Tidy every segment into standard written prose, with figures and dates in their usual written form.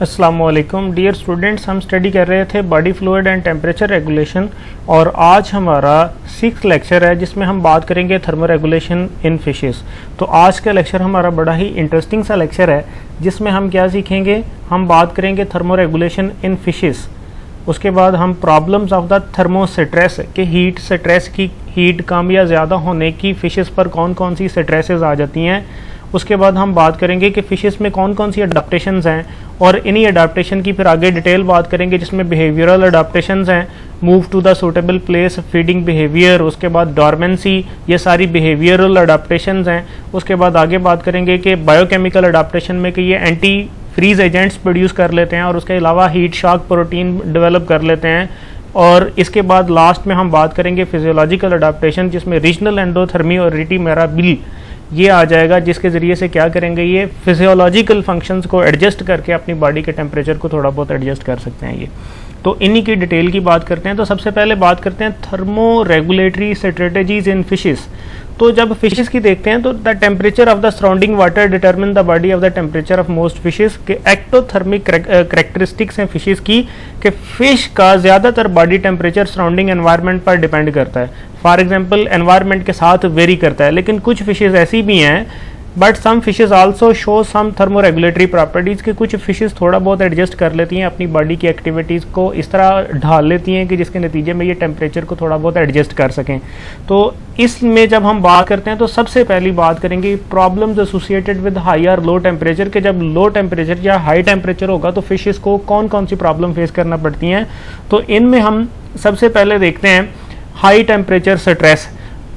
अस्सलामुअलैकुम dear students, हम study कर रहे थे body fluid and temperature regulation और आज हमारा 6th लेक्चर है जिसमें हम बात करेंगे थर्मो रेगुलेशन इन फिशेस। तो आज का लेक्चर हमारा बड़ा ही इंटरेस्टिंग सा लेक्चर है जिसमें हम क्या सीखेंगे, हम बात करेंगे थर्मो रेगुलेशन इन फिशेस। उसके बाद हम problems of the thermo stress के हीट स्ट्रेस की हीट कम या ज़्यादा होने की फिशेस पर कौन कौन सी स्ट्रेसेस आ जाती हैं। उसके बाद हम बात करेंगे कि फिशेस में कौन कौन सी अडाप्टेशंस हैं और इन्हीं अडाप्टेशन की फिर आगे डिटेल बात करेंगे जिसमें बिहेवियरल अडाप्टेशंस हैं, move to the suitable place, feeding behaviour, उसके बाद डॉर्मेंसी, ये सारी बिहेवियरल अडाप्टेशंस हैं। उसके बाद आगे बात करेंगे कि बायोकेमिकल अडाप्टेशन में कि ये एंटी फ्रीज एजेंट्स प्रोड्यूस कर लेते हैं और उसके अलावा हीट शॉक प्रोटीन डेवलप कर लेते हैं। और इसके बाद लास्ट में हम बात करेंगे फिजियोलॉजिकल अडाप्टेशन जिसमें रीजनल एंडोथर्मी और रिटीमेराबिल ये आ जाएगा, जिसके ज़रिए से क्या करेंगे, ये फिजियोलॉजिकल फंक्शंस को एडजस्ट करके अपनी बॉडी के टेम्परेचर को थोड़ा बहुत एडजस्ट कर सकते हैं ये। तो इन्हीं की डिटेल की बात करते हैं। तो सबसे पहले बात करते हैं थर्मो रेगुलेटरी स्ट्रेटजीज इन फिशेस। तो जब फिशेस की देखते हैं तो the temperature of the surrounding water determine the body of the temperature of most fishes के एक्टोथर्मिक करेक्टरिस्टिक्स हैं फिशेस की कि फिश का ज़्यादातर बॉडी टेम्परेचर सराउंडिंग एनवायरनमेंट पर डिपेंड करता है। फॉर एग्जाम्पल एनवायरनमेंट के साथ वेरी करता है, लेकिन कुछ फिशेस ऐसी भी हैं but some fishes also show some thermo regulatory properties के कुछ फिशेस थोड़ा बहुत एडजस्ट कर लेती हैं अपनी बॉडी की एक्टिविटीज़ को, इस तरह ढाल लेती हैं कि जिसके नतीजे में ये टेम्परेचर को थोड़ा बहुत एडजस्ट कर सकें। तो इसमें जब हम बात करते हैं तो सबसे पहली बात करेंगे प्रॉब्लम्स एसोसिएटेड विद हाई और लो टेम्परेचर के। जब लो टेम्परेचर या हाई टेम्परेचर होगा तो फिशेस को कौन कौन सी प्रॉब्लम फेस करना पड़ती हैं। तो इनमें हम सबसे पहले देखते हैं high temperature stress,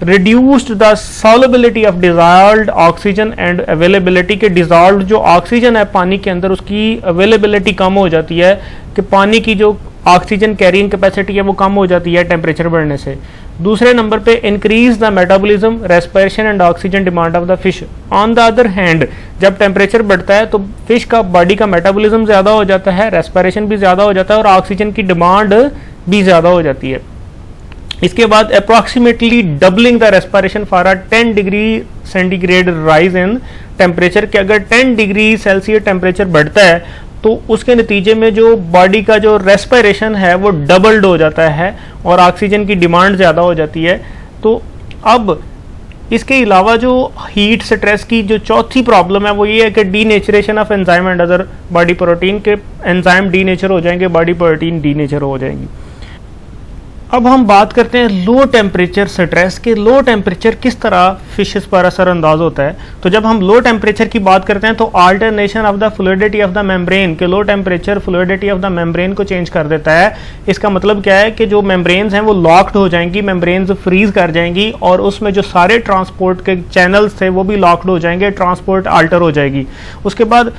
reduced the solubility of dissolved oxygen and availability के dissolved जो ऑक्सीजन है पानी के अंदर उसकी अवेलेबिलिटी कम हो जाती है कि पानी की जो ऑक्सीजन कैरिंग कैपेसिटी है वो कम हो जाती है टेम्परेचर बढ़ने से। दूसरे नंबर पे increase the metabolism, respiration and oxygen demand of the fish. On the other hand जब टेम्परेचर बढ़ता है तो फिश का बॉडी का मेटाबॉलिज्म ज़्यादा हो जाता है, रेस्पिरेशन भी ज़्यादा हो जाता है और ऑक्सीजन की डिमांड भी ज़्यादा हो जाती है। इसके बाद approximately doubling the respiration for a 10 degree centigrade rise in temperature के अगर 10 डिग्री सेल्सियस टेम्परेचर बढ़ता है तो उसके नतीजे में जो बॉडी का जो रेस्पिरेशन है वो डबल्ड हो जाता है और ऑक्सीजन की डिमांड ज़्यादा हो जाती है। तो अब इसके अलावा जो हीट स्ट्रेस की जो चौथी प्रॉब्लम है वो ये है कि denaturation of enzyme and other body protein के एंजाइम डीनेचर हो जाएंगे, बॉडी प्रोटीन डीनेचर हो जाएंगी। अब हम बात करते हैं लो टेम्परेचर स्ट्रेस के। लो टेम्परेचर किस तरह फिशेस पर असरअंदाज होता है। तो जब हम लो टेम्परेचर की बात करते हैं तो alternation of the fluidity of the membrane के low temperature fluidity of the membrane को चेंज कर देता है। इसका मतलब क्या है कि जो मेम्ब्रेन्स हैं वो लॉक्ड हो जाएंगी, मेम्ब्रेन्स फ्रीज कर जाएंगी और उसमें जो सारे ट्रांसपोर्ट के चैनल्स थे वो भी लॉक्ड हो जाएंगे, ट्रांसपोर्ट अल्टर हो जाएगी। उसके बाद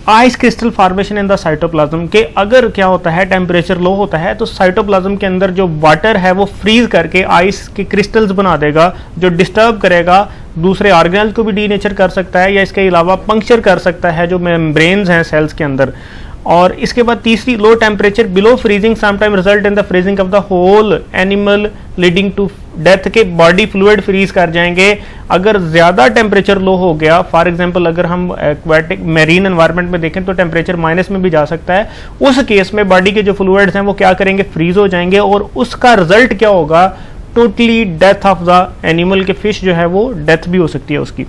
ice crystal formation in the cytoplasm के अगर क्या होता है टेम्परेचर लो होता है तो साइटोप्लाज्म के अंदर जो वाटर है वो फ्रीज करके आइस के क्रिस्टल्स बना देगा जो डिस्टर्ब करेगा, दूसरे ऑर्गेनल्स को भी डीनेचर कर सकता है या इसके अलावा पंक्चर कर सकता है जो मेम्ब्रेन्स हैं सेल्स के अंदर। और इसके बाद तीसरी low temperature below freezing sometime result in the freezing of the whole animal leading to death के बॉडी फ्लूइड फ्रीज कर जाएंगे। अगर ज़्यादा टेम्परेचर लो हो गया, फॉर एग्जांपल अगर हम एक्वेटिक मैरीन एनवायरनमेंट में देखें तो टेम्परेचर माइनस में भी जा सकता है, उस केस में बॉडी के जो फ्लूइड्स हैं वो क्या करेंगे, फ्रीज हो जाएंगे और उसका रिजल्ट क्या होगा, totally death of the animal के फिश जो है वो डेथ भी हो सकती है उसकी।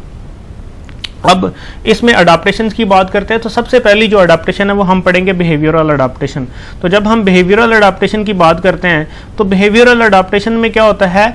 अब इसमें अडाप्टेशन की बात करते हैं तो सबसे पहली जो अडाप्टेशन है वो हम पढ़ेंगे बिहेवियरल अडाप्टेशन। तो जब हम बिहेवियरल अडाप्टेशन की बात करते हैं तो बिहेवियरल अडाप्टेशन में क्या होता है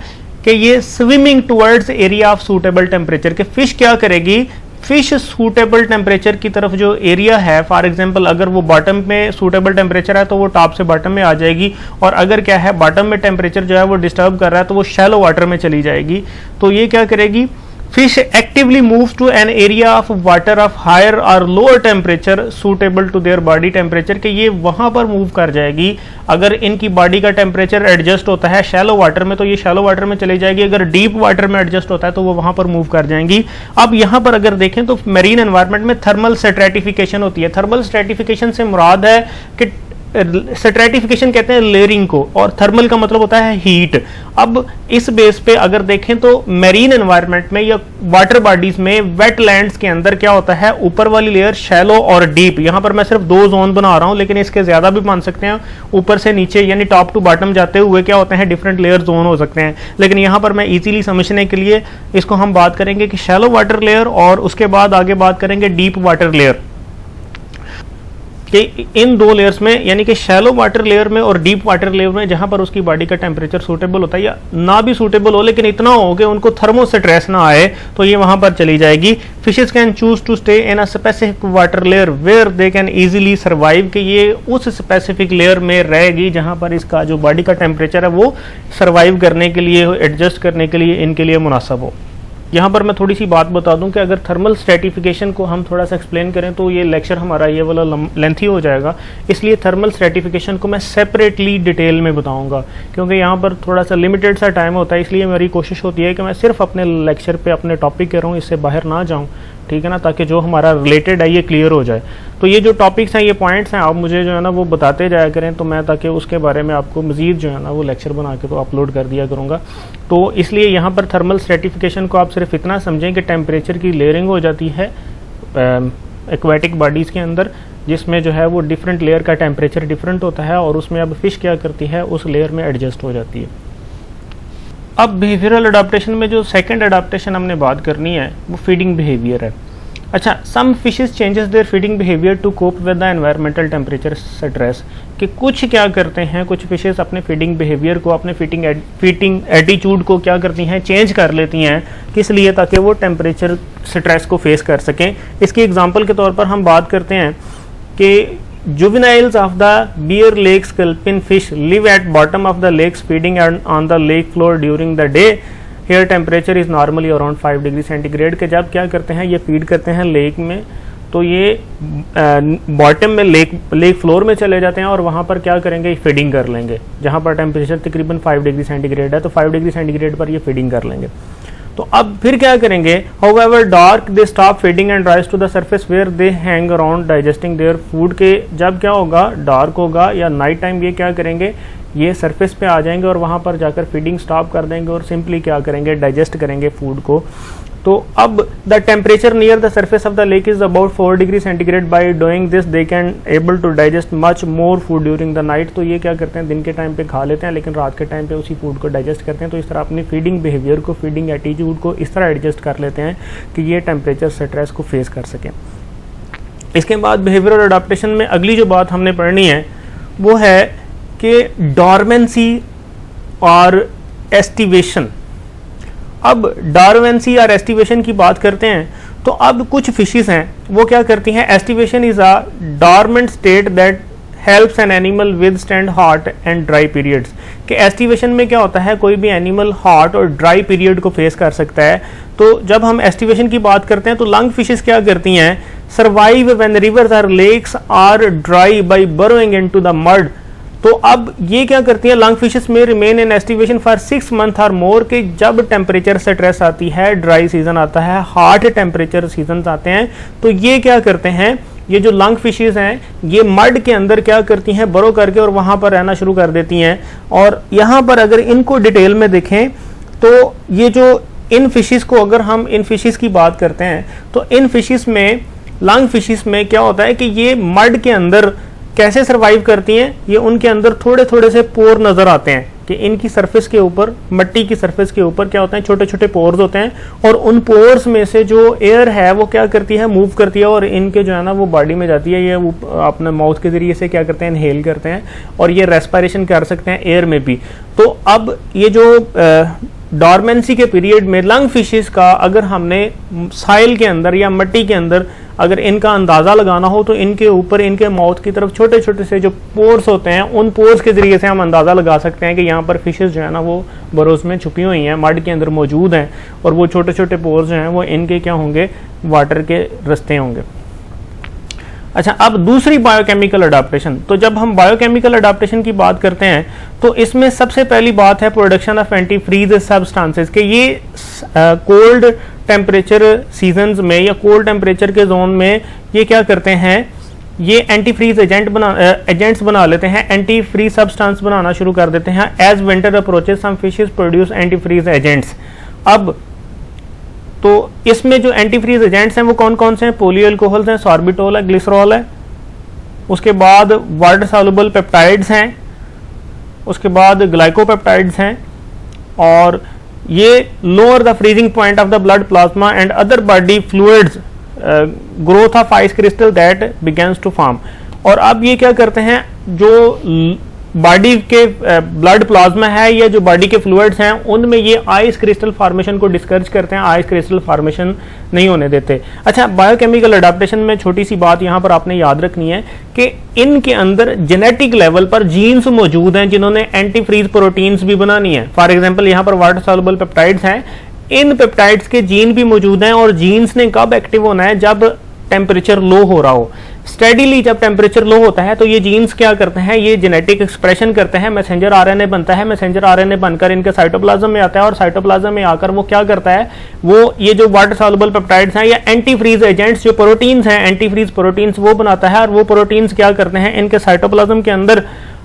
कि ये swimming towards area of suitable temperature के फिश क्या करेगी, फिश सूटेबल टेम्परेचर की तरफ जो एरिया है, फॉर एग्जांपल अगर वो बॉटम में सूटेबल टेम्परेचर है तो वो टॉप से बॉटम में आ जाएगी और अगर क्या है बॉटम में टेम्परेचर जो है वो डिस्टर्ब कर रहा है तो वो शैलो वाटर में चली जाएगी। तो ये क्या करेगी, fish actively moves to an area of water of higher or lower temperature suitable to their body temperature कि ये वहां पर मूव कर जाएगी। अगर इनकी बॉडी का टेम्परेचर एडजस्ट होता है शैलो वाटर में तो ये शैलो वाटर में चली जाएगी, अगर डीप वाटर में एडजस्ट होता है तो वो वहां पर मूव कर जाएंगी। अब यहाँ पर अगर देखें तो मेरीन एनवायरनमेंट में थर्मल स्ट्रेटिफिकेशन होती है। थर्मल स्ट्रेटिफिकेशन से मुराद है कि स्ट्रैटिफिकेशन कहते हैं लेयरिंग को, और थर्मल का मतलब होता है हीट। अब इस बेस पे अगर देखें तो मैरीन एनवायरनमेंट में या वाटर बॉडीज में, वेटलैंड्स के अंदर क्या होता है, ऊपर वाली लेयर शैलो और डीप, यहां पर मैं सिर्फ 2 जोन बना रहा हूं, लेकिन इसके ज्यादा भी बन सकते हैं, ऊपर से नीचे यानी टॉप टू बॉटम जाते हुए क्या होते हैं, डिफरेंट लेयर जोन हो सकते हैं। लेकिन यहां पर मैं इजीली समझने के लिए इसको हम बात करेंगे कि शैलो वाटर लेयर, और उसके बाद आगे बात करेंगे डीप वाटर लेयर, कि इन 2 लेयर्स में, यानी कि शैलो वाटर लेयर में और डीप वाटर लेयर में, जहां पर उसकी बॉडी का टेम्परेचर सूटेबल होता है या ना भी सूटेबल हो, लेकिन इतना हो कि उनको थर्मो स्ट्रेस ना आए, तो ये वहां पर चली जाएगी। Fishes can choose to stay in a specific water layer where they can easily survive, कि ये उस स्पेसिफिक लेयर में रहेगी जहां पर इसका जो बॉडी का टेम्परेचर है वो सर्वाइव करने के लिए, एडजस्ट करने के लिए इनके लिए मुनासिब हो। यहाँ पर मैं थोड़ी सी बात बता दूं कि अगर थर्मल स्ट्रैटिफिकेशन को हम थोड़ा सा एक्सप्लेन करें तो ये लेक्चर हमारा ये वाला लेंथी हो जाएगा, इसलिए थर्मल स्ट्रैटिफिकेशन को मैं सेपरेटली डिटेल में बताऊंगा, क्योंकि यहाँ पर थोड़ा सा लिमिटेड सा टाइम होता है। इसलिए मेरी कोशिश होती है कि मैं सिर्फ अपने लेक्चर पे अपने टॉपिक कह रहा हूँ, इससे बाहर ना जाऊँ, ठीक है ना, ताकि जो हमारा रिलेटेड है ये क्लियर हो जाए। तो ये जो टॉपिक्स हैं, ये पॉइंट्स हैं, आप मुझे जो है ना वो बताते जाया करें, तो मैं ताकि उसके बारे में आपको मजीद जो है ना वो लेक्चर बना के तो अपलोड कर दिया करूँगा। तो इसलिए यहाँ पर थर्मल स्ट्रैटिफिकेशन को आप सिर्फ इतना समझें कि टेम्परेचर की लेयरिंग हो जाती है एक्वेटिक बॉडीज़ के अंदर, जिसमें जो है वो डिफरेंट लेयर का टेम्परेचर डिफरेंट होता है, और उसमें अब फिश क्या करती है, उस लेयर में एडजस्ट हो जाती है। अब बिहेवियरल अडाप्टेशन में जो सेकंड अडाप्टेशन हमने बात करनी है वो फीडिंग बिहेवियर है। अच्छा, some fishes changes their feeding behaviour to cope with the environmental temperature stress, कि कुछ क्या करते हैं, कुछ फिशेस अपने फीडिंग बिहेवियर को, अपने फीडिंग एटीट्यूड को क्या करती हैं, चेंज कर लेती हैं, किस लिए, ताकि वो टेम्परेचर स्ट्रेस को फेस कर सकें। इसकी एग्जांपल के तौर पर हम बात करते हैं कि juveniles of the Bear Lake sculpin fish live at bottom of the lakes feeding on the lake floor during the day. Here temperature is normally around 5 degree centigrade के जब क्या करते हैं, ये फीड करते हैं लेक में, तो ये बॉटम में लेक फ्लोर में चले जाते हैं और वहाँ पर क्या करेंगे, फीडिंग कर लेंगे, जहाँ पर टेम्परेचर तकरीबन 5 डिग्री सेंटीग्रेड है, तो 5 डिग्री सेंटीग्रेड पर ये फीडिंग कर लेंगे। तो अब फिर क्या करेंगे, however dark they stop feeding and rise to the surface where they hang around digesting their food, के जब क्या होगा, डार्क होगा या नाइट टाइम, ये क्या करेंगे, ये सरफेस पे आ जाएंगे और वहाँ पर जाकर फीडिंग स्टॉप कर देंगे और सिंपली क्या करेंगे, डाइजेस्ट करेंगे फूड को। तो अब the temperature near the surface of the lake is about 4 degree centigrade. By doing this they can able to digest much more food during the night. तो ये क्या करते हैं, दिन के टाइम पे खा लेते हैं, लेकिन रात के टाइम पे उसी फूड को डाइजेस्ट करते हैं। तो इस तरह अपनी फीडिंग बिहेवियर को, फीडिंग एटीट्यूड को इस तरह एडजस्ट कर लेते हैं कि ये टेम्परेचर स्ट्रेस को फेस कर सकें। इसके बाद बिहेवियरल अडाप्टेशन में अगली जो बात हमने पढ़नी है वो है कि डॉर्मेंसी और एस्टिवेशन। अब डॉर्मेंसी और एस्टिवेशन की बात करते हैं तो अब कुछ फिशेस हैं वो क्या करती हैं, aestivation is a dormant state that helps an animal withstand hot and dry periods. कि एस्टिवेशन में क्या होता है, कोई भी एनिमल हॉट और ड्राई पीरियड को फेस कर सकता है। तो जब हम एस्टिवेशन की बात करते हैं तो लंग फिशेस क्या करती हैं, सर्वाइव व्हेन रिवर्स और lakes are dry by burrowing into the mud. तो अब ये क्या करती है, लंग फिशेस में remain in aestivation for 6 month और मोर, के जब टेम्परेचर स्ट्रेस आती है, ड्राई सीजन आता है, हॉट टेम्परेचर सीजन आते हैं, तो ये क्या करते हैं, ये जो लंग फिशेस हैं ये मड के अंदर क्या करती हैं, बरो करके और वहां पर रहना शुरू कर देती हैं। और यहाँ पर अगर इनको डिटेल में देखें तो ये जो इन फिशेस को, अगर हम इन फिशेस की बात करते हैं तो इन फिशेस में, लंग फिशेस में क्या होता है कि ये मड के अंदर कैसे सरवाइव करती हैं, ये उनके अंदर थोड़े थोड़े से पोर नजर आते हैं कि इनकी सरफेस के ऊपर, मट्टी की सरफेस के ऊपर क्या होते हैं, छोटे छोटे पोर्स होते हैं, और उन पोर्स में से जो एयर है वो क्या करती है, मूव करती है और इनके जो है ना वो बॉडी में जाती है। ये वो अपने माउथ के जरिए से क्या करते हैं, इनहेल करते हैं और ये रेस्पिरेशन कर सकते हैं एयर में भी। तो अब ये जो डॉर्मेंसी के पीरियड में लंग फिशेस का अगर हमने साइल के अंदर या मट्टी के अंदर अगर इनका अंदाज़ा लगाना हो तो इनके ऊपर, इनके माउथ की तरफ छोटे छोटे से जो पोर्स होते हैं, उन पोर्स के जरिए से हम अंदाज़ा लगा सकते हैं कि यहाँ पर फिशेस जो है ना वो बरोज में छुपी हुई हैं, मड के अंदर मौजूद हैं, और वो छोटे छोटे पोर्स जो हैं वो इनके क्या होंगे, वाटर के रास्ते होंगे। अच्छा, अब दूसरी बायोकेमिकल अडाप्टेशन। तो जब हम बायोकेमिकल अडाप्टेशन की बात करते हैं तो इसमें सबसे पहली बात है production of anti freeze substances, के ये कोल्ड टेम्परेचर सीजन्स में या कोल्ड टेम्परेचर के जोन में ये क्या करते हैं ये एंटी फ्रीज एजेंट्स बना लेते हैं, एंटी फ्रीज सब्सटेंस बनाना शुरू कर देते हैं। As winter approaches some fishes produce anti freeze agents. अब तो इसमें जो एंटी फ्रीज एजेंट्स हैं वो कौन कौन से हैं? पॉली अल्कोहल्स हैं, सॉर्बिटोल है, ग्लिसरॉल है, उसके बाद वाटर सॉल्युबल पेप्टाइड्स हैं, उसके बाद ग्लाइकोपेप्टाइड्स हैं, और ये lower the freezing point of the blood plasma and other body fluids growth of ice crystal that begins to form. और अब ये क्या करते हैं, जो बॉडी के ब्लड प्लाज्मा है या जो बॉडी के फ्लूइड्स हैं उनमें ये आइस क्रिस्टल फॉर्मेशन को डिस्करेज करते हैं, आइस क्रिस्टल फॉर्मेशन नहीं होने देते। अच्छा, बायोकेमिकल अडेप्टेशन में छोटी सी बात यहां पर आपने याद रखनी है कि इनके अंदर जेनेटिक लेवल पर जीन्स मौजूद हैं जिन्होंने एंटी फ्रीज प्रोटीन्स भी बनानी है। फॉर एग्जाम्पल यहाँ पर वाटर सॉल्युबल पेप्टाइड्स हैं, इन पेप्टाइड्स के जीन भी मौजूद हैं, और जीन्स ने कब एक्टिव होना है? जब टेम्परेचर लो हो रहा हो। स्टेडीली जब टेम्परेचर लो होता है तो ये जीन्स क्या करते हैं, ये जेनेटिक एक्सप्रेशन करते हैं, मैसेंजर आरएनए बनता है, मैसेंजर आरएनए बनकर इनके साइटोप्लाज्म में आता है, और साइटोप्लाज्म में आकर वो क्या करता है, वो ये जो वाटर सॉल्युबल पेप्टाइड्स हैं या एंटी फ्रीज एजेंट्स जो प्रोटीन्स हैं, एंटी फ्रीज प्रोटीन्स वो बनाता है, और वो प्रोटीन्स क्या करते हैं, इनके साइटोप्लाज्म के अंदर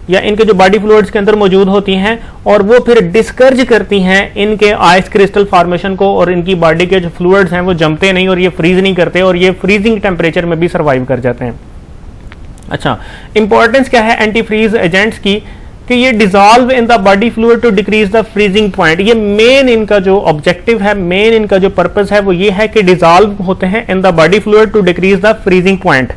या इनके जो बॉडी फ्लूइड्स के अंदर मौजूद होती हैं, और वो फिर डिस्कर्ज करती हैं इनके आइस क्रिस्टल फॉर्मेशन को, और इनकी बॉडी के जो फ्लूइड्स हैं वो जमते नहीं और ये फ्रीज नहीं करते, और ये फ्रीजिंग टेम्परेचर में भी सर्वाइव कर जाते हैं। अच्छा, इंपॉर्टेंस क्या है एंटी फ्रीज एजेंट्स की, कि ये dissolve in the body fluid to decrease the freezing point. ये मेन इनका जो ऑब्जेक्टिव है, मेन इनका जो पर्पस है वो ये है कि डिजॉल्व होते हैं in the body fluid to decrease the freezing point.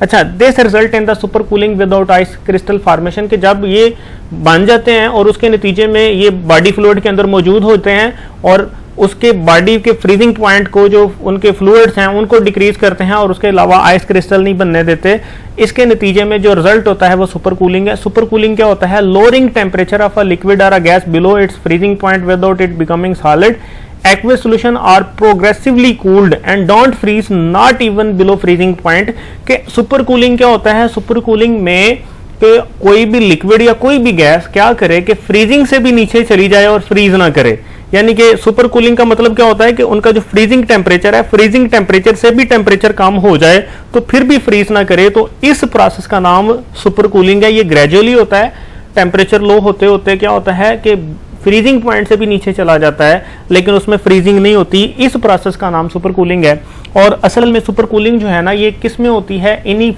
अच्छा, this result in the super cooling without ice crystal formation, के जब ये बन जाते हैं और उसके नतीजे में ये बॉडी फ्लूइड के अंदर मौजूद होते हैं और उसके बॉडी के फ्रीजिंग पॉइंट को, जो उनके फ्लूइड्स हैं उनको डिक्रीज करते हैं, और उसके अलावा आइस क्रिस्टल नहीं बनने देते। इसके नतीजे में जो रिजल्ट होता है वो सुपर कूलिंग है। सुपर कूलिंग क्या होता है? Lowering temperature of a liquid और a gas below its freezing point without it becoming solid. Aqueous solution are progressively cooled and don't freeze not even below freezing point। के super cooling क्या होता है? Super cooling में कि कोई भी liquid या कोई भी गैस क्या करे कि फ्रीजिंग से भी नीचे चली जाए और फ्रीज ना करे। यानी कि सुपर कूलिंग का मतलब क्या होता है कि उनका जो फ्रीजिंग टेम्परेचर है, फ्रीजिंग टेम्परेचर से भी टेम्परेचर कम हो जाए तो फिर भी फ्रीज ना करे। तो इस प्रोसेस का नाम सुपर कूलिंग है। ये ग्रेजुअली होता है, टेम्परेचर लो होते होते क्या होता है कि फ्रीजिंग पॉइंट से भी नीचे चला जाता है, लेकिन उसमें फ्रीजिंग नहीं होती। इस प्रोसेस का नाम सुपर कूलिंग है। और असल में सुपर कूलिंग जो है ना, ये किस में होती है? इन्हीं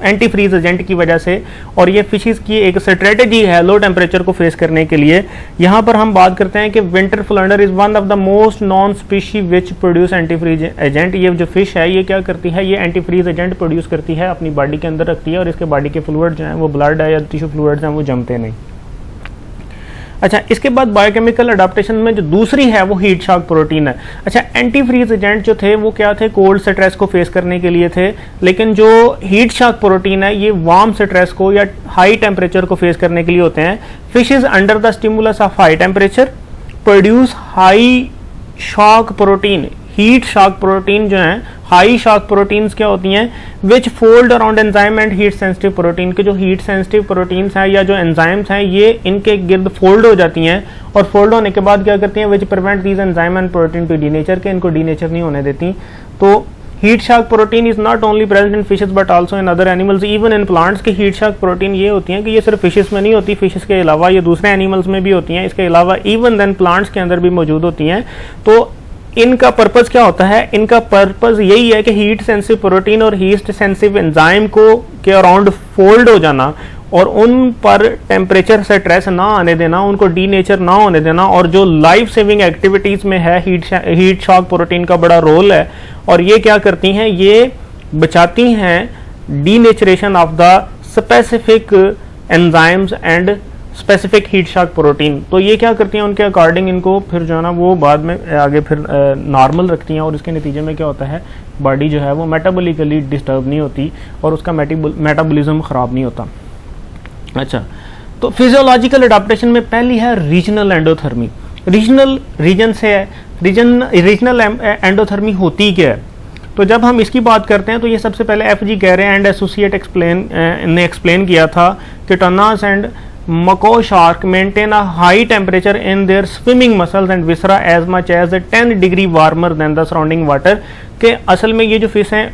एंटी फ्रीज एजेंट की वजह से। और ये फिशेस की एक स्ट्रेटेजी है लो टेम्परेचर को फेस करने के लिए। यहाँ पर हम बात करते हैं कि winter flounder is one of the most known species which produce anti freeze agent. ये जो फिश है ये क्या करती है? ये एंटी फ्रीज एजेंट प्रोड्यूस करती है, अपनी बॉडी के अंदर रखती है, और इसके बॉडी के फ्लूइड जो है वो ब्लड है या टिश्यू फ्लूइड्स हैं वो जमते नहीं। अच्छा, इसके बाद बायोकेमिकल अडेप्टेशन में जो दूसरी है वो हीट शॉक प्रोटीन है। अच्छा, एंटी फ्रीज एजेंट जो थे वो क्या थे? कोल्ड स्ट्रेस को फेस करने के लिए थे, लेकिन जो हीट शॉक प्रोटीन है ये वार्म स्ट्रेस को या हाई टेम्परेचर को फेस करने के लिए होते हैं। Fishes under the stimulus of high temperature produce high shock protein. Heat shock protein जो है, हाई शॉक प्रोटीन्स क्या होती हैं? Which fold around enzyme and heat sensitive protein. के जो हीट सेंसिटिव प्रोटीन्स हैं या जो एंजाइम्स हैं ये इनके गिर्द फोल्ड हो जाती हैं, और फोल्ड होने के बाद क्या करती हैं? Which prevent these enzyme and protein to denature, के इनको डीनेचर नहीं होने देती। तो heat shock protein is not only present in fishes but also in other animals, even in plants. की हीट शॉक प्रोटीन ये होती हैं कि ये सिर्फ फिशेस में नहीं होती, फिशेस के अलावा ये दूसरे एनिमल्स में भी होती हैं। इसके अलावा इवन देन प्लांट्स के अंदर भी मौजूद होती हैं। तो इनका पर्पस क्या होता है? इनका पर्पस यही है कि हीट सेंसिटिव प्रोटीन और हीट सेंसिटिव एंजाइम को के अराउंड फोल्ड हो जाना, और उन पर टेम्परेचर से स्ट्रेस ना आने देना, उनको डीनेचर ना होने देना। और जो लाइफ सेविंग एक्टिविटीज में है हीट शॉक प्रोटीन का बड़ा रोल है। और ये क्या करती हैं? ये बचाती हैं denaturation of the specific enzymes and specific heat shock protein. तो ये क्या करती हैं? उनके अकॉर्डिंग इनको फिर जो है ना वो बाद में आगे फिर नॉर्मल रखती हैं, और इसके नतीजे में क्या होता है? बॉडी जो है वो मेटाबॉलिकली डिस्टर्ब नहीं होती और उसका मेटाबॉलिज्म ख़राब नहीं होता। अच्छा, तो फिजियोलॉजिकल अडेप्टेशन में पहली है रीजनल एंडोथर्मी। रीजनल रीजन से है, रीजनल एंडोथर्मी होती क्या है? तो जब हम इसकी बात करते हैं तो ये सबसे पहले FG कैरे एंड एसोसिएट ने एक्सप्लेन किया था कि tunas and mako shark maintain a high temperature in their swimming muscles and viscera as much as 10 degree warmer than the surrounding water. के असल में ये जो फिश हैं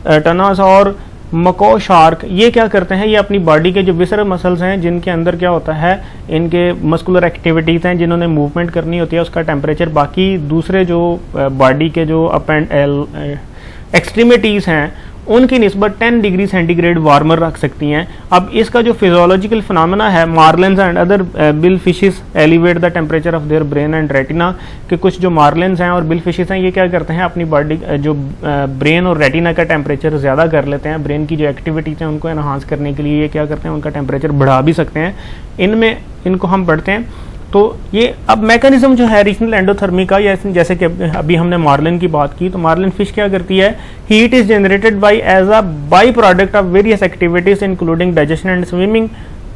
टर्नास और मको शार्क, ये क्या करते हैं, ये अपनी बॉडी के जो विसरल मसल्स हैं जिनके अंदर क्या होता है, इनके मस्कुलर एक्टिविटीज़ हैं जिन्होंने मूवमेंट करनी होती है, उसका टेम्परेचर बाकी दूसरे जो बॉडी के जो अप एंड एक्सट्रीमिटीज़ हैं उनकी निस्बत 10 डिग्री सेंटीग्रेड वार्मर रख सकती हैं। अब इसका जो फिजियोलॉजिकल फिनोमेना है, marlins and other bill fishes elevate the temperature of their brain and retina, कि कुछ जो मार्लिन्स हैं और बिल फिशेस हैं ये क्या करते हैं, अपनी बॉडी जो ब्रेन और रेटिना का टेम्परेचर ज़्यादा कर लेते हैं। ब्रेन की जो एक्टिविटीज़ हैं उनको एनहांस करने के लिए ये क्या करते हैं, उनका टेम्परेचर बढ़ा भी सकते हैं। इनको हम पढ़ते हैं। तो ये अब मैकेनिज्म जो है रीजनल एंडोथर्मी का, या जैसे कि अभी हमने मार्लिन की बात की, तो मार्लिन फिश क्या करती है, heat is generated by as a by product of various activities including digestion and swimming,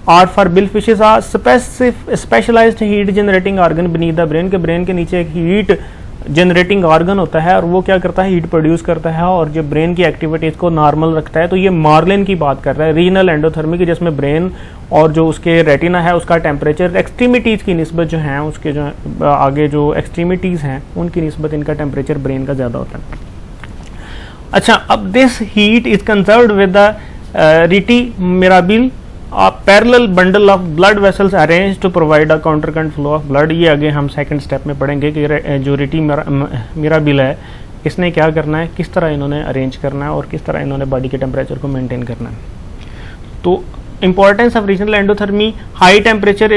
और for bill fishes are specialised heat generating organ beneath the brain, के ब्रेन के नीचे एक हीट जनरेटिंग ऑर्गन होता है और वो क्या करता है, हीट प्रोड्यूस करता है और जो ब्रेन की एक्टिविटीज़ को नॉर्मल रखता है। तो ये मार्लिन की बात कर रहा है, रीजनल एंडोथर्मी की, जिसमें ब्रेन और जो उसके रेटिना है उसका टेम्परेचर एक्सट्रीमिटीज़ की निस्बत जो है, उसके जो आगे जो एक्सट्रीमिटीज़ हैं उनकी निस्बत इनका टेम्परेचर ब्रेन का ज़्यादा होता है। अच्छा, अब this heat is conserved with the rete mirabile, a parallel bundle of blood vessels arranged to provide a counter current flow of blood। ये आगे हम सेकंड स्टेप में पढ़ेंगे कि जो रिटी मिराबिल है इसने क्या करना है, किस तरह इन्होंने अरेंज करना है और किस तरह इन्होंने बॉडी के टेम्परेचर को मेंटेन करना है। तो importance of regional endothermy, high temperature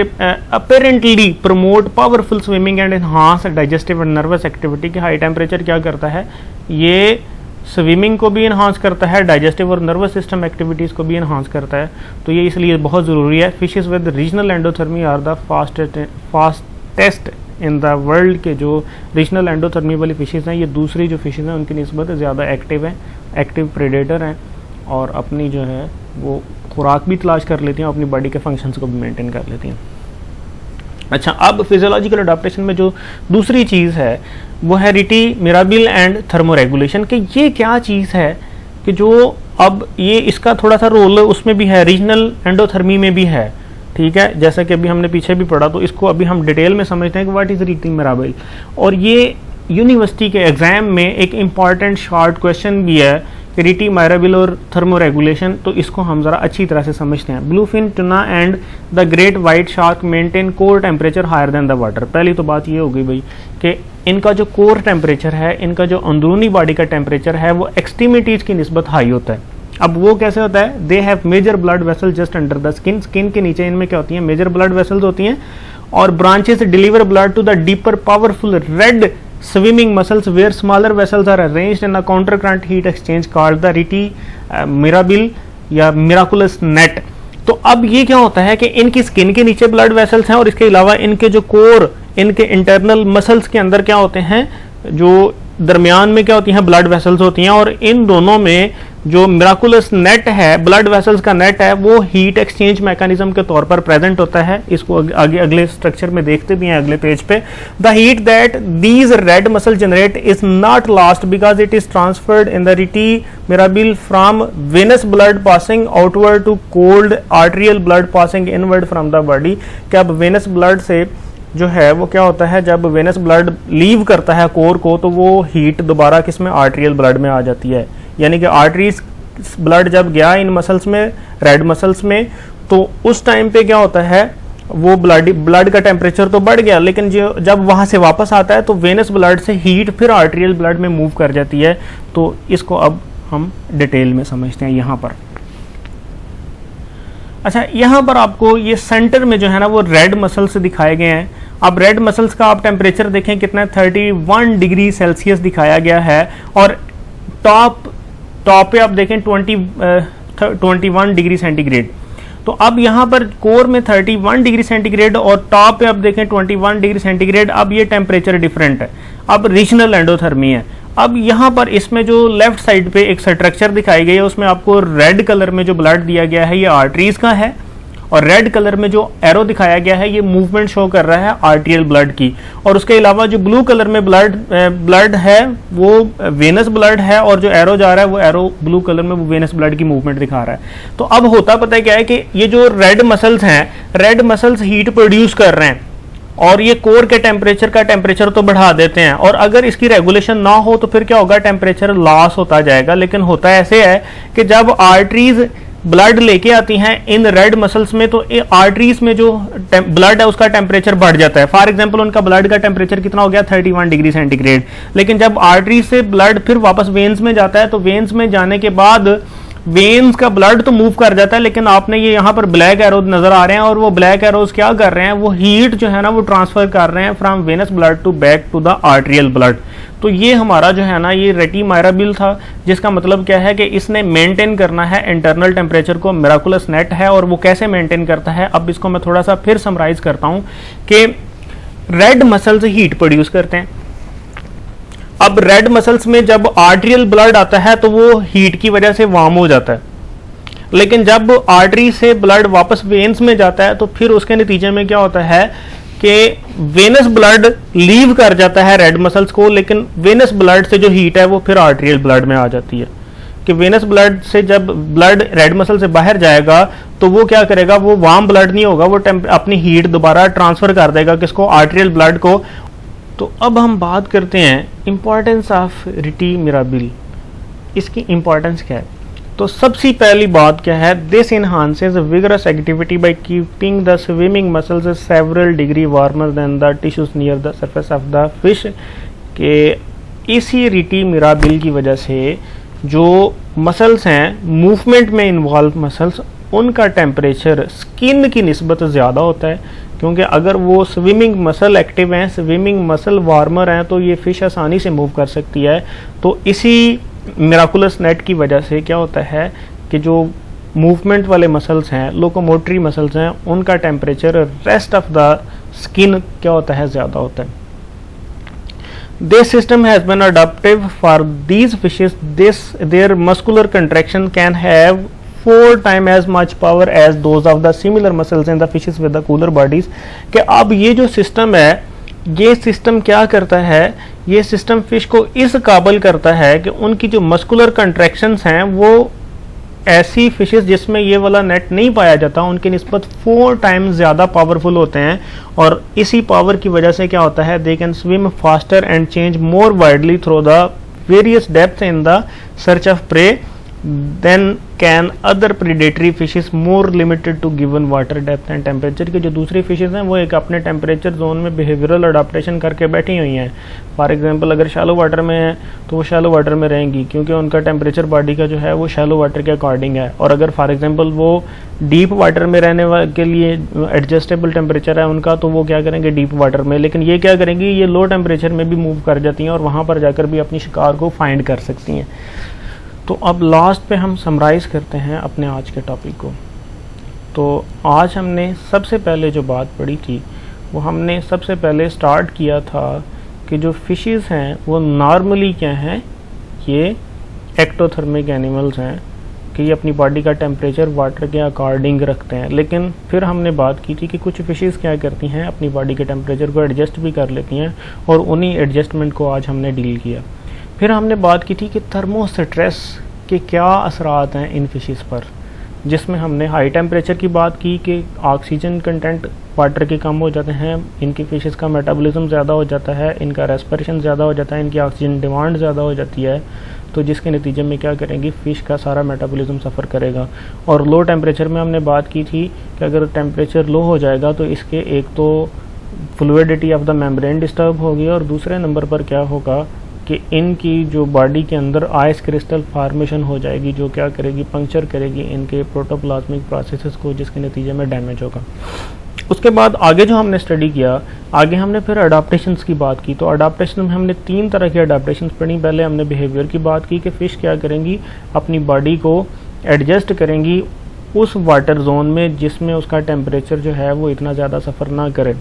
apparently promote powerful swimming and enhance digestive and nervous activity. कि हाई टेम्परेचर क्या करता है, ये स्विमिंग को भी इन्हांस करता है, डाइजेस्टिव और नर्वस सिस्टम एक्टिविटीज़ को भी इन्हांस करता है। तो ये इसलिए बहुत ज़रूरी है। Fishes with regional endothermy are the fastest in the world, के जो रीजनल एंडोथर्मी वाली फिशेस हैं ये दूसरी जो फिशेस हैं उनकी निस्बत ज़्यादा एक्टिव हैं, एक्टिव प्रेडेटर हैं और अपनी जो है वो खुराक भी तलाश कर लेती हैं, अपनी बॉडी के फंक्शंस को भी मेंटेन कर लेती हैं। अच्छा, अब फिजियोलॉजिकल अडॉप्टेशन में जो दूसरी चीज़ है वो है रिटी मिराबिल एंड थर्मोरेगुलेशन। कि ये क्या चीज़ है कि जो अब ये इसका थोड़ा सा रोल उसमें भी है, रीजनल एंडोथर्मी में भी है, ठीक है, जैसा कि अभी हमने पीछे भी पढ़ा। तो इसको अभी हम डिटेल में समझते हैं कि व्हाट इज़ रिटी मिराबिल। और ये यूनिवर्सिटी के एग्जाम में एक इम्पॉर्टेंट शॉर्ट क्वेश्चन भी है कि रिटी मिराबिल और थर्मोरेगुलेशन, तो इसको हम ज़रा अच्छी तरह से समझते हैं। Bluefin tuna and the great white shark maintain core temperature higher than the water. पहली तो बात ये होगी भाई कि इनका जो कोर टेम्परेचर है, इनका जो अंदरूनी बॉडी का टेम्परेचर है वो एक्सट्रीमिटीज़ की निस्बत हाई होता है। अब वो कैसे होता है, they have major blood vessel just under the skin. Skin के नीचे इनमें क्या होती हैं, मेजर ब्लड वेसल्स होती हैं और branches deliver blood to the deeper powerful red swimming muscles where smaller vessels are arranged in a counter current heat exchange called the reti mirabile या miraculous net। तो अब ये क्या होता है कि इनकी स्किन के नीचे ब्लड वेसल्स हैं और इसके अलावा इनके जो कोर, इनके इंटरनल मसल्स के अंदर क्या होते हैं, जो दरमियान में क्या होती हैं, ब्लड वेसल्स होती हैं। और इन दोनों में जो मिराकुलस नेट है, ब्लड वेसल्स का नेट है, वो हीट एक्सचेंज मैकेनिज्म के तौर पर प्रेजेंट होता है। इसको आगे अगले स्ट्रक्चर में देखते भी हैं, अगले पेज पे। The heat that these red muscle generate is not lost because it is transferred in the rete mirabile from venous blood passing outward to cold arterial blood passing inward from the body. क्या अब venous blood से जो है वो क्या होता है, जब वेनस ब्लड लीव करता है कोर को तो वो हीट दोबारा किस में, आर्टेरियल ब्लड में आ जाती है। यानी कि आर्टरीज ब्लड जब गया इन मसल्स में, रेड मसल्स में, तो उस टाइम पे क्या होता है, वो ब्लड का टेम्परेचर तो बढ़ गया, लेकिन जो जब वहां से वापस आता है तो वेनस ब्लड से हीट फिर आर्टेरियल ब्लड में मूव कर जाती है। तो इसको अब हम डिटेल में समझते हैं यहाँ पर। अच्छा, यहाँ पर आपको ये सेंटर में जो है ना वो रेड मसल्स दिखाए गए हैं। अब रेड मसल्स का आप टेम्परेचर देखें कितना है, 31 डिग्री सेल्सियस दिखाया गया है और टॉप पे आप देखें 21 डिग्री सेंटीग्रेड। तो अब यहाँ पर कोर में 31 डिग्री सेंटीग्रेड और टॉप पे आप देखें 21 डिग्री सेंटीग्रेड। अब ये टेम्परेचर डिफरेंट है, अब रीजनल एंडोथर्मी है। अब यहाँ पर इसमें जो लेफ्ट साइड पे एक स्ट्रक्चर दिखाई गई है उसमें आपको रेड कलर में जो ब्लड दिया गया है ये आर्टरीज का है और रेड कलर में जो एरो दिखाया गया है ये मूवमेंट शो कर रहा है आर्टेरियल ब्लड की। और उसके अलावा जो ब्लू कलर में ब्लड है वो वेनस ब्लड है और जो एरो जा रहा है वो एरो ब्लू कलर में वो वेनस ब्लड की मूवमेंट दिखा रहा है। तो अब होता पता है क्या है कि ये जो रेड मसल्स हैं, रेड मसल्स हीट प्रोड्यूस कर रहे हैं, और ये कोर के टेम्परेचर का टेम्परेचर तो बढ़ा देते हैं, और अगर इसकी रेगुलेशन ना हो तो फिर क्या होगा, टेम्परेचर लॉस होता जाएगा। लेकिन होता ऐसे है कि जब आर्टरीज ब्लड लेके आती हैं इन रेड मसल्स में, तो आर्टरीज में जो ब्लड है उसका टेम्परेचर बढ़ जाता है। फॉर एग्जांपल उनका ब्लड का टेम्परेचर कितना हो गया, 31 डिग्री सेंटीग्रेड। लेकिन जब आर्टरीज से ब्लड फिर वापस वेन्स में जाता है, तो वेन्स में जाने के बाद वेन्स का ब्लड तो मूव कर जाता है, लेकिन आपने ये यहाँ पर ब्लैक एरोज नजर आ रहे हैं, और वो ब्लैक एरोज क्या कर रहे हैं, वो हीट जो है ना वो ट्रांसफर कर रहे हैं from venous blood to back to the arterial blood. तो ये हमारा जो है ना ये रेटिमायराबिल था, जिसका मतलब क्या है कि इसने मेंटेन करना है इंटरनल टेम्परेचर को। मिराकुलस नेट है, और वो कैसे मेंटेन करता है, अब इसको मैं थोड़ा सा फिर समराइज करता हूं कि रेड मसल्स हीट प्रोड्यूस करते हैं। अब रेड मसल्स में जब आर्टेरियल ब्लड आता है तो वो हीट की वजह से वार्म हो जाता है, लेकिन जब आर्टरी से ब्लड वापस वेन्स में जाता है तो फिर उसके नतीजे में क्या होता है कि वेनस ब्लड लीव कर जाता है रेड मसल्स को, लेकिन वेनस ब्लड से जो हीट है वो फिर आर्टेरियल ब्लड में आ जाती है। कि वेनस ब्लड से जब ब्लड रेड मसल से बाहर जाएगा तो वो क्या करेगा, वो वार्म ब्लड नहीं होगा, वो अपनी हीट दोबारा ट्रांसफर कर देगा किसको, आर्टेरियल ब्लड को। तो अब हम बात करते हैं इंपॉर्टेंस ऑफ रेटिमायराबिल। इसकी इंपॉर्टेंस क्या है? तो सबसे पहली बात क्या है, this enhances vigorous activity by keeping the swimming muscles several degree warmer than the tissues near the surface of the fish. के इसी रेटिमायराबिल की वजह से जो मसल्स हैं, मूवमेंट में इन्वॉल्व मसल्स, उनका टेम्परेचर स्किन की निस्बत ज़्यादा होता है, क्योंकि अगर वो स्विमिंग मसल एक्टिव हैं, स्विमिंग मसल वार्मर हैं, तो ये फिश आसानी से मूव कर सकती है। तो इसी मिराकुलस नेट की वजह से क्या होता है कि जो मूवमेंट वाले मसल्स हैं, लोकोमोटरी मसल्स हैं, उनका temperature rest of the skin क्या होता है, ज़्यादा होता है। This system has been adaptive for these fishes. Their muscular contraction can have 4 times as much power as those of the similar muscles in the fishes with the cooler bodies. कि अब ये जो सिस्टम है, ये system क्या करता है, ये सिस्टम फिश को इस काबिल करता है कि उनकी जो मस्कुलर कंट्रैक्शंस हैं वो ऐसी फिशेस जिसमें ये वाला नेट नहीं पाया जाता, उनकी निस्बत 4 टाइम्स ज़्यादा पावरफुल होते हैं। और इसी पावर की वजह से क्या होता है, they can swim faster and change more widely through the various depth in the search of prey than can other predatory fishes more limited to given water depth and temperature. की जो दूसरी fishes हैं वो एक अपने temperature zone में behavioural adaptation करके बैठी हुई हैं। फॉर एग्जांपल अगर शैलो वाटर में है तो वो शैलो वाटर में रहेंगी, क्योंकि उनका टेम्परेचर बॉडी का जो है वो शैलो वाटर के अकॉर्डिंग है। और अगर फॉर एग्जांपल वो डीप वाटर में रहने के लिए एडजस्टेबल टेम्परेचर है उनका, तो वो क्या करेंगे, डीप वाटर में। लेकिन ये क्या करेंगी, ये लो टेम्परेचर में भी मूव कर जाती हैं और वहाँ पर जाकर भी अपनी शिकार को फाइंड कर सकती हैं। तो अब लास्ट पे हम समराइज़ करते हैं अपने आज के टॉपिक को। तो आज हमने सबसे पहले जो बात पढ़ी थी, वो हमने सबसे पहले स्टार्ट किया था कि जो फिशेस हैं वो नॉर्मली क्या हैं, ये एक्टोथर्मिक एनिमल्स हैं, कि ये अपनी बॉडी का टेम्परेचर वाटर के अकॉर्डिंग रखते हैं। लेकिन फिर हमने बात की थी कि कुछ फिशेस क्या करती हैं, अपनी बॉडी के टेम्परेचर को एडजस्ट भी कर लेती हैं, और उन्हीं एडजस्टमेंट को आज हमने डील किया। फिर हमने बात की थी कि थर्मोस्ट्रेस के क्या असरात हैं इन फिशेस पर, जिसमें हमने हाई टेम्परेचर की बात की कि ऑक्सीजन कंटेंट वाटर के कम हो जाते हैं, इनकी फिशेस का मेटाबॉलिज्म ज़्यादा हो जाता है, इनका रेस्पिरेशन ज़्यादा हो जाता है, इनकी ऑक्सीजन डिमांड ज़्यादा हो जाती है, तो जिसके नतीजे में क्या करेंगी, फ़िश का सारा मेटाबॉलिज्म सफ़र करेगा। और लो टेम्परेचर में हमने बात की थी कि अगर टेम्परेचर लो हो जाएगा तो इसके एक तो fluidity of the membrane disturb होगी, और दूसरे नंबर पर क्या होगा कि इनकी जो बॉडी के अंदर आइस क्रिस्टल फॉर्मेशन हो जाएगी, जो क्या करेगी, पंक्चर करेगी इनके प्रोटोप्लाज्मिक प्रोसेसेस को, जिसके नतीजे में डैमेज होगा। उसके बाद आगे जो हमने स्टडी किया, आगे हमने फिर अडाप्टेशंस की बात की। तो अडाप्टेशन में हमने 3 तरह की अडाप्टेशंस पढ़ी। पहले हमने बिहेवियर की बात की कि फ़िश क्या करेंगी, अपनी बॉडी को एडजस्ट करेंगी उस वाटर जोन में जिसमें उसका टेम्परेचर जो है वो इतना ज़्यादा सफ़र ना करे,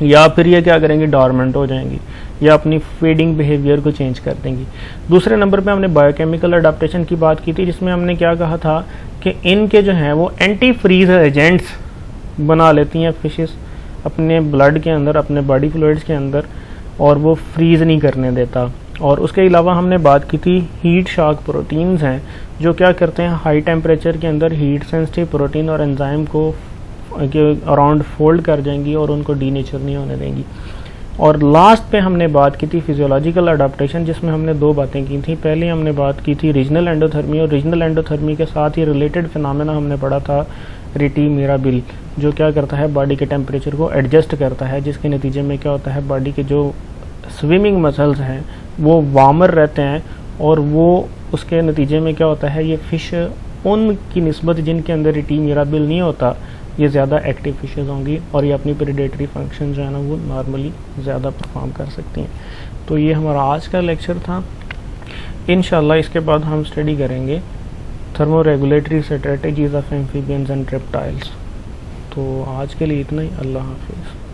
या फिर ये क्या करेंगी, डॉर्मेंट हो जाएंगी, या अपनी फीडिंग बिहेवियर को चेंज कर देंगी। दूसरे नंबर पे हमने बायोकेमिकल अडाप्टेशन की बात की थी, जिसमें हमने क्या कहा था कि इनके जो हैं वो एंटी फ्रीज एजेंट्स बना लेती हैं फिशेस अपने ब्लड के अंदर, अपने बॉडी फ्लूइड्स के अंदर, और वो फ्रीज नहीं करने देता। और उसके अलावा हमने बात की थी हीट शॉक प्रोटीन्स हैं, जो क्या करते हैं, हाई टेम्परेचर के अंदर हीट सेंसिटिव प्रोटीन और एंजाइम को के अराउंड फोल्ड कर जाएंगी और उनको डीनेचर नहीं होने देंगी। और लास्ट पे हमने बात की थी फिजियोलॉजिकल अडाप्टेशन, जिसमें हमने दो बातें की थी। पहले हमने बात की थी रीजनल एंडोथर्मी, और रीजनल एंडोथर्मी के साथ ही रिलेटेड फिनोमेना हमने पढ़ा था रिटी मिराबिल, जो क्या करता है बॉडी के टेम्परेचर को एडजस्ट करता है, जिसके नतीजे में क्या होता है बॉडी के जो स्विमिंग मसल्स हैं वो वार्मर रहते हैं, और वो उसके नतीजे में क्या होता है ये फ़िश उनकी निस्बत जिनके अंदर रिटी मिराबिल नहीं होता ये ज़्यादा एक्टिव फिशेज़ होंगी, और ये अपनी प्रेडेटरी फंक्शन जो है ना वो नॉर्मली ज़्यादा परफॉर्म कर सकती हैं। तो ये हमारा आज का लेक्चर था। इंशाल्लाह इसके बाद हम स्टडी करेंगे thermo regulatory strategies of amphibians and reptiles. तो आज के लिए इतना ही। अल्लाह हाफिज़।